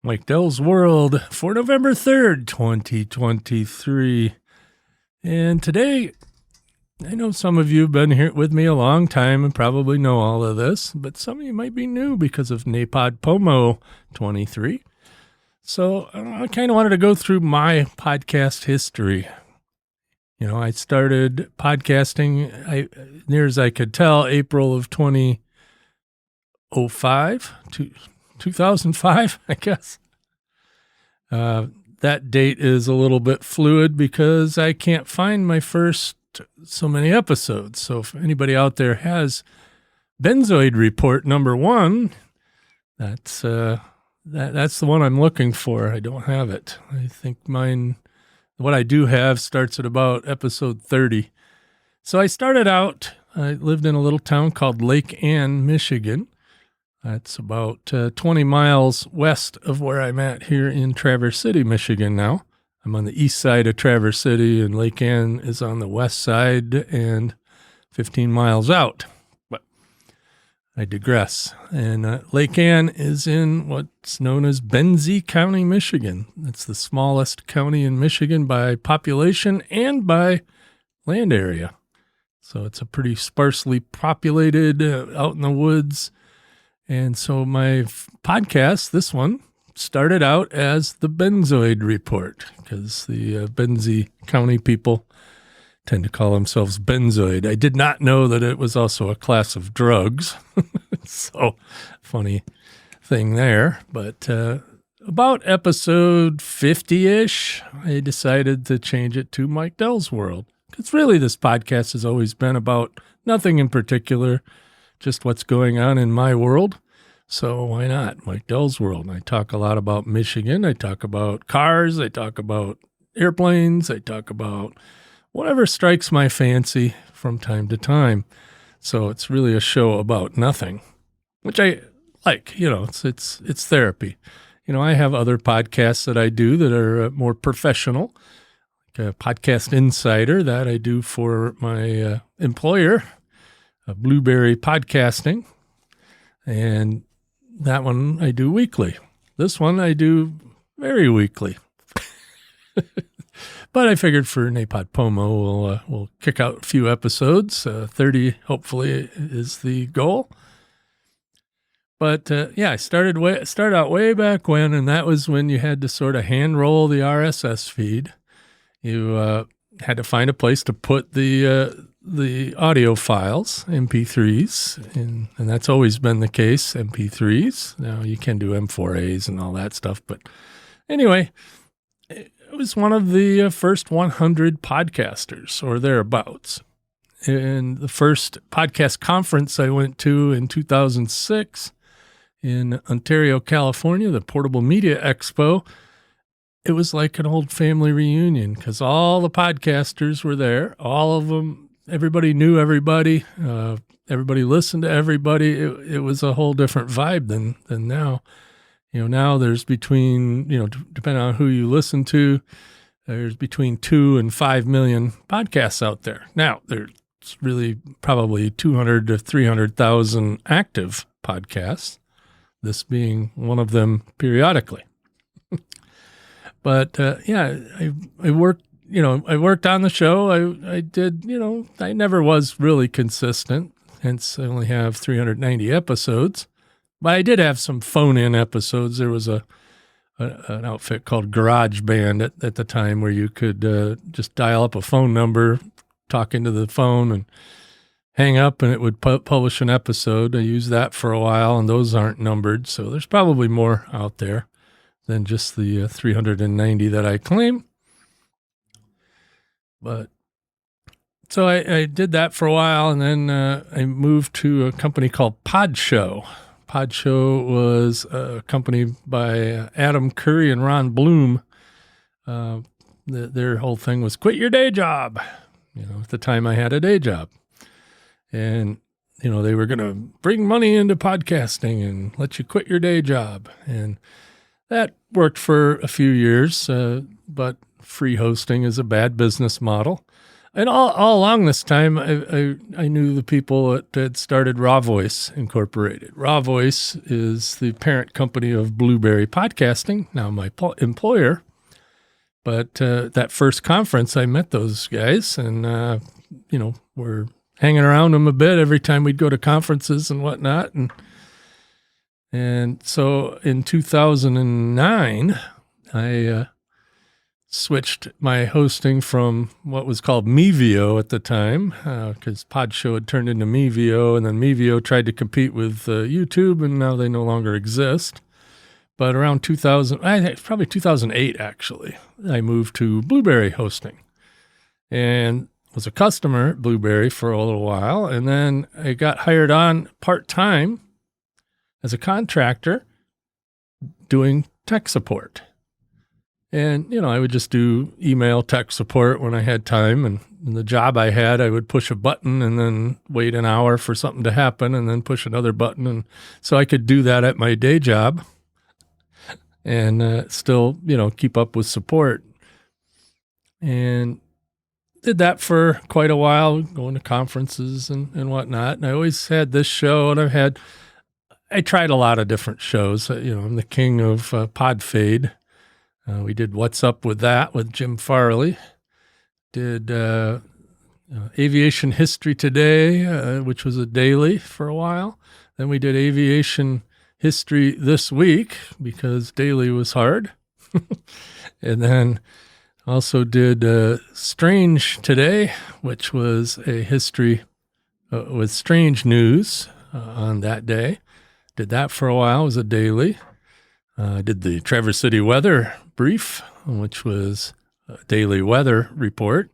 Mike Dell's World for November 3rd, 2023. And today, I know some of you have been here with me a long time and probably know all of this, but some of you might be new because of NAPOD POMO 23. So I kind of wanted to go through my podcast history. You know, I started podcasting, near as I could tell, April of 2005, 2005, I guess. That date is a little bit fluid because I can't find my first so many episodes. So if anybody out there has Benzoid Report number 1, that's the one I'm looking for. I don't have it. I think mine, what I do have, starts at about episode 30. So I started out, I lived in a little town called Lake Ann, Michigan. That's about 20 miles west of where I'm at here in Traverse City, Michigan now. I'm on the east side of Traverse City, and Lake Ann is on the west side and 15 miles out. But I digress. And Lake Ann is in what's known as Benzie County, Michigan. It's the smallest county in Michigan by population and by land area. So it's a pretty sparsely populated, out in the woods. And so my podcast, this one, started out as the Benzoid Report because the Benzie County people tend to call themselves benzoid. I did not know that it was also a class of drugs. So funny thing there. But about episode 50-ish, I decided to change it to Mike Dell's World. Because really this podcast has always been about nothing in particular, just what's going on in my world. So why not? Mike Dell's World. And I talk a lot about Michigan. I talk about cars. I talk about airplanes. I talk about whatever strikes my fancy from time to time. So it's really a show about nothing, which I like. You know, it's therapy. You know, I have other podcasts that I do that are more professional, like a Podcast Insider that I do for my employer, Blubrry Podcasting, and that one I do weekly. This one I do very weekly. But I figured for NAPOD POMO, we'll kick out a few episodes. 30 hopefully is the goal. But I started out way back when, and that was when you had to sort of hand roll the RSS feed. You had to find a place to put the audio files, MP3s, and that's always been the case, MP3s. Now you can do M4As and all that stuff, but anyway, it was one of the first 100 podcasters or thereabouts. And the first podcast conference I went to in 2006 in Ontario, California, the Portable Media Expo, it was like an old family reunion because all the podcasters were there, all of them. Everybody knew everybody. Everybody listened to everybody. It was a whole different vibe than now. You know, now there's between, depending on who you listen to, there's between 2 and 5 million podcasts out there. Now, there's really probably 200 to 300,000 active podcasts, this being one of them periodically. But, I worked. I worked on the show. I did, I never was really consistent, hence I only have 390 episodes. But I did have some phone-in episodes. There was an outfit called GarageBand at the time where you could just dial up a phone number, talk into the phone, and hang up, and it would publish an episode. I used that for a while, and those aren't numbered, so there's probably more out there than just the 390 that I claim. But so I did that for a while, and then I moved to a company called Podshow. Podshow was a company by Adam Curry and Ron Bloom. Their whole thing was quit your day job. At the time I had a day job. And, they were going to bring money into podcasting and let you quit your day job. And that worked for a few years, but free hosting is a bad business model. And all along this time, I knew the people that had started Raw Voice Incorporated. Raw Voice is the parent company of Blubrry Podcasting, now my employer. But that first conference, I met those guys, and, we're hanging around them a bit every time we'd go to conferences and whatnot. And so in 2009, I switched my hosting from what was called Mevio at the time, because Podshow had turned into Mevio, and then Mevio tried to compete with YouTube, and now they no longer exist. But around probably 2008, actually, I moved to Blubrry hosting and was a customer at Blubrry for a little while. And then I got hired on part-time as a contractor doing tech support. And, I would just do email tech support when I had time. And the job I had, I would push a button and then wait an hour for something to happen and then push another button. And so I could do that at my day job and still, keep up with support. And did that for quite a while, going to conferences and whatnot. And I always had this show, and I tried a lot of different shows. I'm the king of Podfade. We did What's Up With That with Jim Farley. Did Aviation History Today, which was a daily for a while. Then we did Aviation History This Week because daily was hard. And then also did Strange Today, which was a history with strange news on that day. Did that for a while. It was a daily. I did the Traverse City Weather Brief, which was a daily weather report.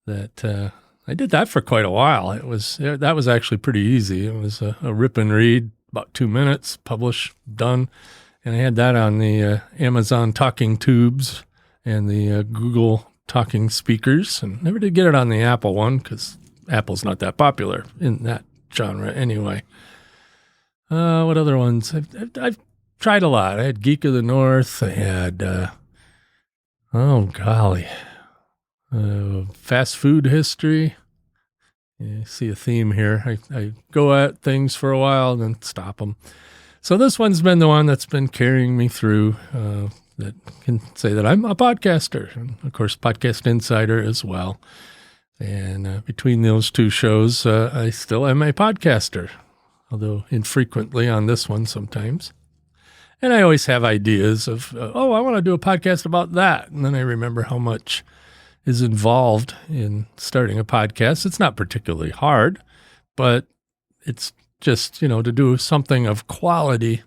That I did that for quite a while. That was actually pretty easy. It was a rip and read, about 2 minutes, publish, done. And I had that on the Amazon Talking Tubes and the Google Talking Speakers. And never did get it on the Apple one because Apple's not that popular in that genre anyway. What other ones? I've tried a lot. I had Geek of the North. I had, fast food history. You see a theme here. I go at things for a while and then stop them. So this one's been the one that's been carrying me through, that can say that I'm a podcaster. And of course, Podcast Insider as well. And between those two shows, I still am a podcaster, although infrequently on this one sometimes. And I always have ideas of, I want to do a podcast about that. And then I remember how much is involved in starting a podcast. It's not particularly hard, but it's just, to do something of quality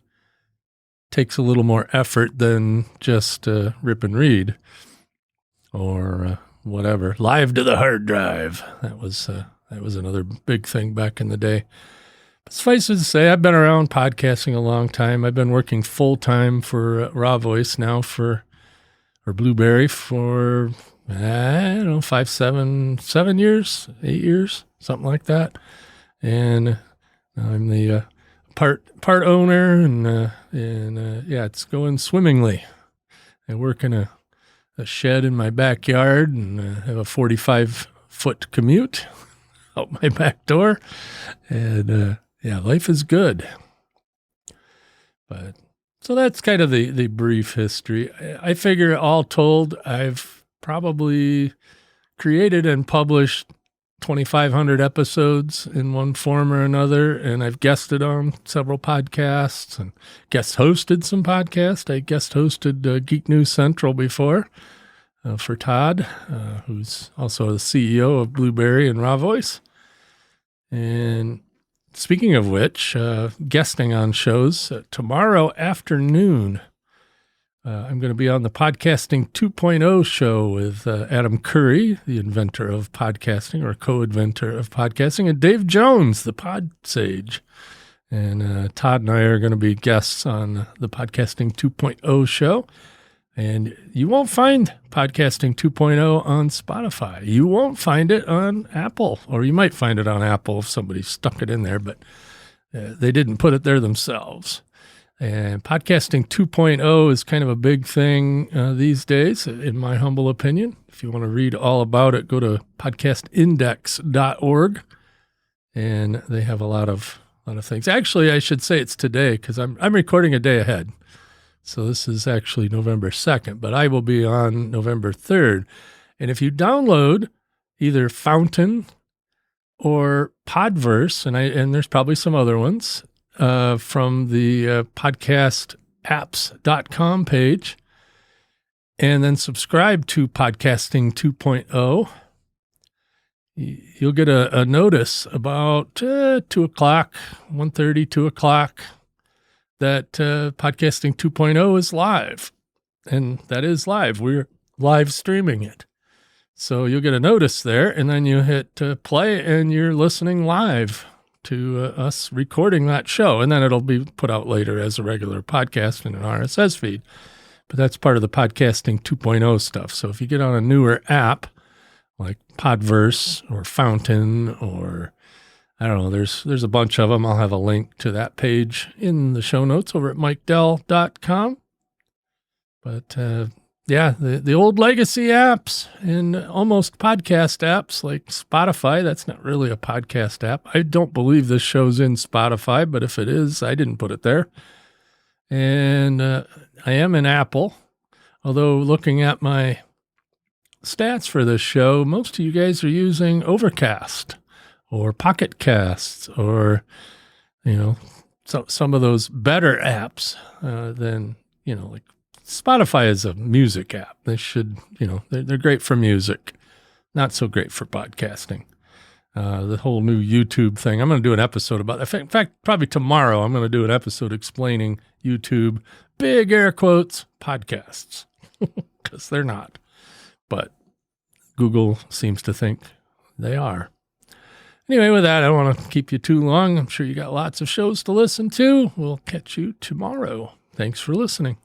takes a little more effort than just rip and read or whatever. Live to the hard drive. That was another big thing back in the day. But suffice it to say, I've been around podcasting a long time. I've been working full-time for Raw Voice now or Blubrry for, 7 years, 8 years, something like that. And I'm the part owner, and it's going swimmingly. I work in a shed in my backyard and have a 45-foot commute out my back door. And life is good. But so that's kind of the brief history. I figure all told, I've probably created and published 2,500 episodes in one form or another, and I've guested on several podcasts and guest hosted some podcasts. I guest hosted Geek News Central before for Todd, who's also the CEO of Blubrry and Raw Voice. And speaking of which, guesting on shows, tomorrow afternoon, I'm going to be on the Podcasting 2.0 show with Adam Curry, the inventor of podcasting or co-inventor of podcasting, and Dave Jones, the pod sage. And Todd and I are going to be guests on the Podcasting 2.0 show. And you won't find Podcasting 2.0 on Spotify. You won't find it on Apple, or you might find it on Apple if somebody stuck it in there, but they didn't put it there themselves. And podcasting 2.0 is kind of a big thing these days, in my humble opinion. If you want to read all about it, go to podcastindex.org, and they have a lot of things. Actually, I should say it's today because I'm recording a day ahead. So this is actually November 2nd, but I will be on November 3rd. And if you download either Fountain or Podverse, and there's probably some other ones, from the podcastapps.com page, and then subscribe to Podcasting 2.0, you'll get a notice about 2 o'clock, 1:30, 2 o'clock, that Podcasting 2.0 is live. And that is live. We're live streaming it. So you'll get a notice there, and then you hit play, and you're listening live to us recording that show. And then it'll be put out later as a regular podcast in an RSS feed. But that's part of the Podcasting 2.0 stuff. So if you get on a newer app like Podverse or Fountain, or I don't know, there's a bunch of them. I'll have a link to that page in the show notes over at MikeDell.com. But yeah, the old legacy apps and almost podcast apps like Spotify, that's not really a podcast app. I don't believe this show's in Spotify, but if it is, I didn't put it there. And I am in Apple, although looking at my stats for this show, most of you guys are using Overcast or Pocket Casts or, some of those better apps than, like Spotify is a music app. They should, they're great for music, not so great for podcasting. The whole new YouTube thing, I'm going to do an episode about that. In fact, probably tomorrow, I'm going to do an episode explaining YouTube, big air quotes, podcasts, because they're not. But Google seems to think they are. Anyway, with that, I don't want to keep you too long. I'm sure you got lots of shows to listen to. We'll catch you tomorrow. Thanks for listening.